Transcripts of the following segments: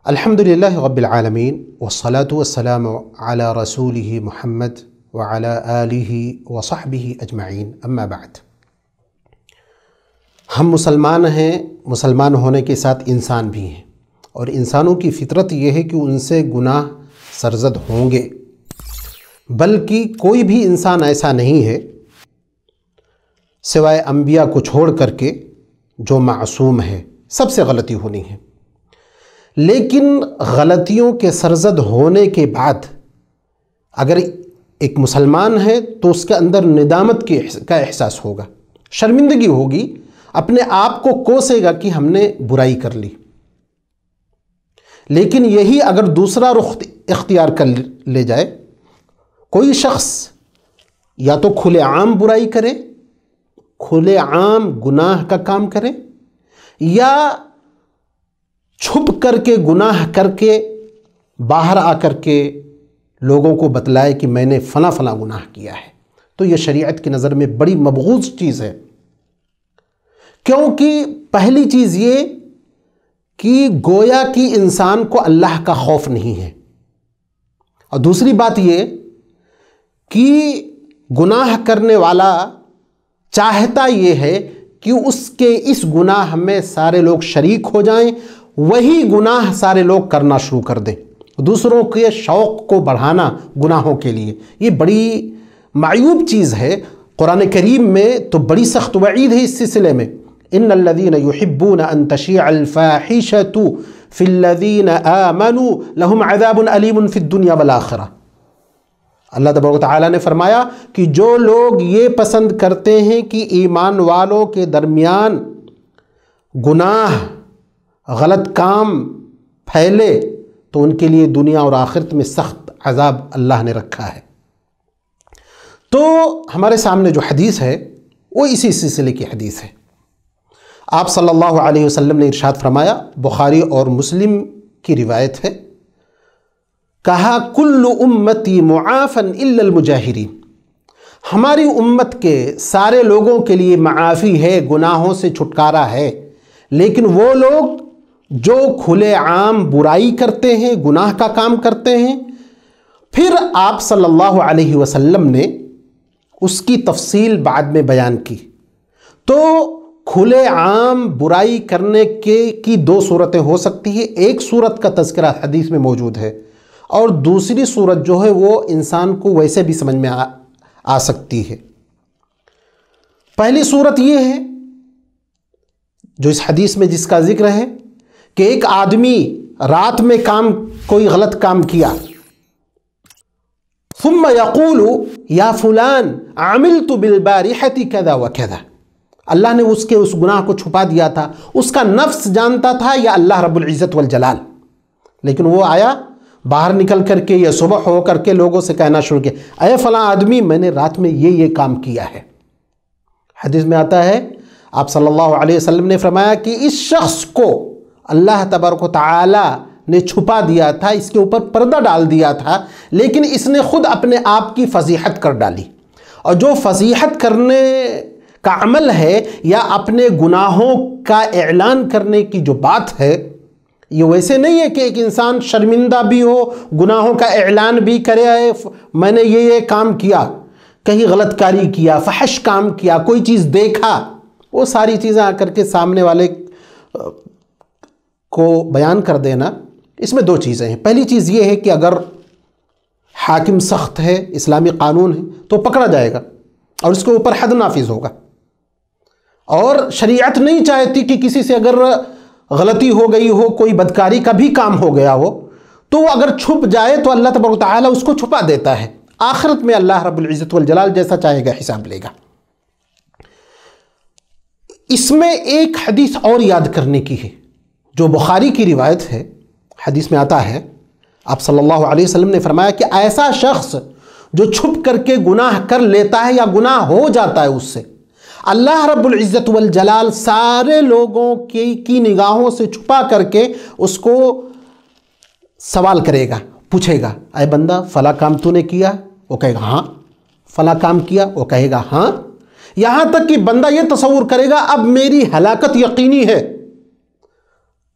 الحمدللہ رب العالمین والصلاة والسلام علی رسولہ محمد وعلی آلہ وصحبہ اجمعین اما بعد۔ ہم مسلمان ہیں، مسلمان ہونے کے ساتھ انسان بھی ہیں، اور انسانوں کی فطرت یہ ہے کہ ان سے گناہ سرزد ہوں گے، بلکہ کوئی بھی انسان ایسا نہیں ہے سوائے انبیاء کو چھوڑ کر کے جو معصوم ہے، سب سے غلطی ہونی ہے۔ لیکن غلطیوں کے سرزد ہونے کے بعد اگر ایک مسلمان ہے تو اس کے اندر ندامت کا احساس ہوگا، شرمندگی ہوگی، اپنے آپ کو کوسے گا کہ ہم نے برائی کر لی۔ لیکن یہی اگر دوسرا رخ اختیار کر لے جائے، کوئی شخص یا تو کھلے عام برائی کرے، کھلے عام گناہ کا کام کرے، یا چھپ کر کے گناہ کر کے باہر آ کر کے لوگوں کو بتلائے کہ میں نے فلاں فلاں گناہ کیا ہے، تو یہ شریعت کی نظر میں بڑی مبغوض چیز ہے۔ کیونکہ پہلی چیز یہ کہ گویا کہ انسان کو اللہ کا خوف نہیں ہے، اور دوسری بات یہ کہ گناہ کرنے والا چاہتا یہ ہے کہ اس کے اس گناہ میں سارے لوگ شریک ہو جائیں، وہی گناہ سارے لوگ کرنا شروع کر دیں، دوسروں کے شوق کو بڑھانا گناہوں کے لیے، یہ بڑی معیوب چیز ہے۔ قرآن کریم میں تو بڑی سخت وعید ہے اس سلسلے میں، ان الذین یحبون ان تشیع الفاحشۃ فی الذین آمنوا لہم عذاب علیم فی الدنیا والآخرہ۔ اللہ تبارک و تعالیٰ نے فرمایا کہ جو لوگ یہ پسند کرتے ہیں کہ ایمان والوں کے درمیان گناہ، غلط کام پھیلے، تو ان کے لیے دنیا اور آخرت میں سخت عذاب اللہ نے رکھا ہے۔ تو ہمارے سامنے جو حدیث ہے وہ اسی سلسلے کی حدیث ہے۔ آپ صلی اللہ علیہ وسلم نے ارشاد فرمایا، بخاری اور مسلم کی روایت ہے، کہا کل امتی معافا الا المجاہرین، ہماری امت کے سارے لوگوں کے لیے معافی ہے، گناہوں سے چھٹکارا ہے، لیکن وہ لوگ جو کھلے عام برائی کرتے ہیں، گناہ کا کام کرتے ہیں۔ پھر آپ صلی اللہ علیہ وسلم نے اس کی تفصیل بعد میں بیان کی۔ تو کھلے عام برائی کرنے کی دو صورتیں ہو سکتی ہیں، ایک صورت کا تذکرہ حدیث میں موجود ہے، اور دوسری صورت جو ہے وہ انسان کو ویسے بھی سمجھ میں آ سکتی ہے۔ پہلی صورت یہ ہے جو اس حدیث میں جس کا ذکر ہے کہ ایک آدمی رات میں کوئی غلط کام کیا، ثم یقول یا فلان عملت بالبارحۃ کذا وکذا، اللہ نے اس گناہ کو چھپا دیا تھا، اس کا نفس جانتا تھا یا اللہ رب العزت والجلال، لیکن وہ آیا باہر نکل کر کے یا صبح ہو کر کے لوگوں سے کہنا شروع کیا، اے فلاں آدمی میں نے رات میں یہ کام کیا ہے۔ حدیث میں آتا ہے، آپ صلی اللہ علیہ وسلم نے فرمایا کہ اس شخص کو اللہ تبارک و تعالی نے چھپا دیا تھا، اس کے اوپر پردہ ڈال دیا تھا، لیکن اس نے خود اپنے آپ کی فضیحت کر ڈالی۔ اور جو فضیحت کرنے کا عمل ہے یا اپنے گناہوں کا اعلان کرنے کی جو بات ہے، یہ ویسے نہیں ہے کہ ایک انسان شرمندہ بھی ہو، گناہوں کا اعلان بھی کرے، میں نے یہ کام کیا، کہیں غلط کاری کیا، فحش کام کیا، کوئی چیز دیکھا، وہ ساری چیزیں آ کر کے سامنے والے کو بیان کر دینا۔ اس میں دو چیزیں ہیں۔ پہلی چیز یہ ہے کہ اگر حاکم سخت ہے، اسلامی قانون ہے، تو پکڑا جائے گا اور اس کے اوپر حد نافذ ہوگا، اور شریعت نہیں چاہتی کہ کسی سے اگر غلطی ہو گئی ہو، کوئی بدکاری کا بھی کام ہو گیا ہو، تو وہ اگر چھپ جائے تو اللہ تبارک و تعالیٰ اس کو چھپا دیتا ہے، آخرت میں اللہ رب العزت والجلال جیسا چاہے گا حساب لے گا۔ اس میں ایک حدیث اور یاد کرنے کی ہے جو بخاری کی روایت ہے۔ حدیث میں آتا ہے، آپ صلی اللہ علیہ وسلم نے فرمایا کہ ایسا شخص جو چھپ کر کے گناہ کر لیتا ہے یا گناہ ہو جاتا ہے اس سے، اللہ رب العزت والجلال سارے لوگوں کی نگاہوں سے چھپا کر کے اس کو سوال کرے گا، پوچھے گا، اے بندہ فلاں کام تو نے کیا؟ وہ کہے گا ہاں۔ فلاں کام کیا؟ وہ کہے گا ہاں۔ یہاں تک کہ بندہ یہ تصور کرے گا اب میری ہلاکت یقینی ہے،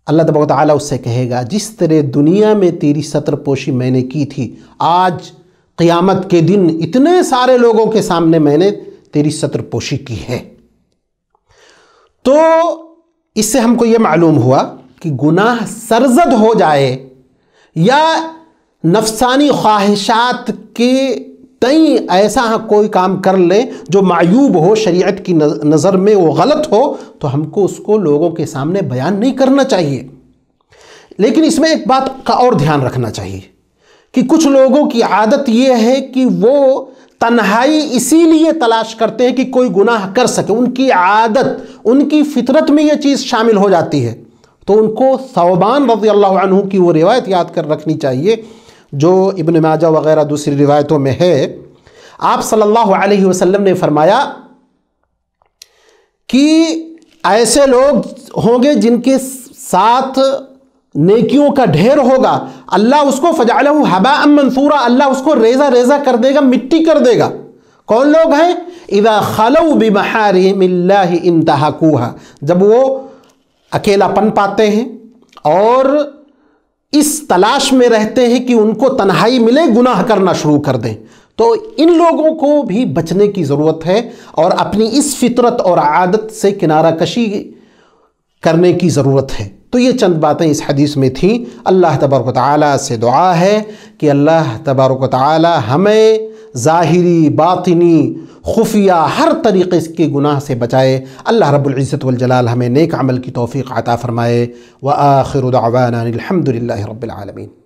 اللہ تبارک و تعالیٰ اس سے کہے گا جس طرح دنیا میں تیری ستر پوشی میں نے کی تھی، آج قیامت کے دن اتنے سارے لوگوں کے سامنے میں نے تیری ستر پوشی کی ہے۔ تو اس سے ہم کو یہ معلوم ہوا کہ گناہ سرزد ہو جائے یا نفسانی خواہشات کے تئیں ایسا کوئی کام کر لیں جو معیوب ہو، شریعت کی نظر میں وہ غلط ہو، تو ہم کو اس کو لوگوں کے سامنے بیان نہیں کرنا چاہیے۔ لیکن اس میں ایک بات کا اور دھیان رکھنا چاہیے کہ کچھ لوگوں کی عادت یہ ہے کہ وہ تنہائی اسی لیے تلاش کرتے ہیں کہ کوئی گناہ کر سکے، ان کی عادت، ان کی فطرت میں یہ چیز شامل ہو جاتی ہے۔ تو ان کو ثوبان رضی اللہ عنہ کی وہ روایت یاد کر رکھنی چاہیے جو ابن ماجہ وغیرہ دوسری روایتوں میں ہے۔ آپ صلی اللہ علیہ وسلم نے فرمایا کہ ایسے لوگ ہوں گے جن کے ساتھ نیکیوں کا ڈھیر ہوگا، اللہ اس کو فجعلہ ھباء منثورا، اللہ اس کو ریزہ ریزہ کر دے گا، مٹی کر دے گا۔ کون لوگ ہیں؟ اذا خلوا بمحارم اللہ انتہکوہا، جب وہ اکیلا پن پاتے ہیں اور اس تلاش میں رہتے ہیں کہ ان کو تنہائی ملے، گناہ کرنا شروع کر دیں۔ تو ان لوگوں کو بھی بچنے کی ضرورت ہے اور اپنی اس فطرت اور عادت سے کنارہ کشی کرنے کی ضرورت ہے۔ تو یہ چند باتیں اس حدیث میں تھیں۔ اللہ تبارک و تعالیٰ سے دعا ہے کہ اللہ تبارک و تعالیٰ ہمیں ظاہری، باطنی، خفیہ ہر طریقے کے گناہ سے بچائے۔ اللہ رب العزت والجلال ہمیں نیک عمل کی توفیق عطا فرمائے۔ وآخر دعوانا الحمد للہ رب العالمین۔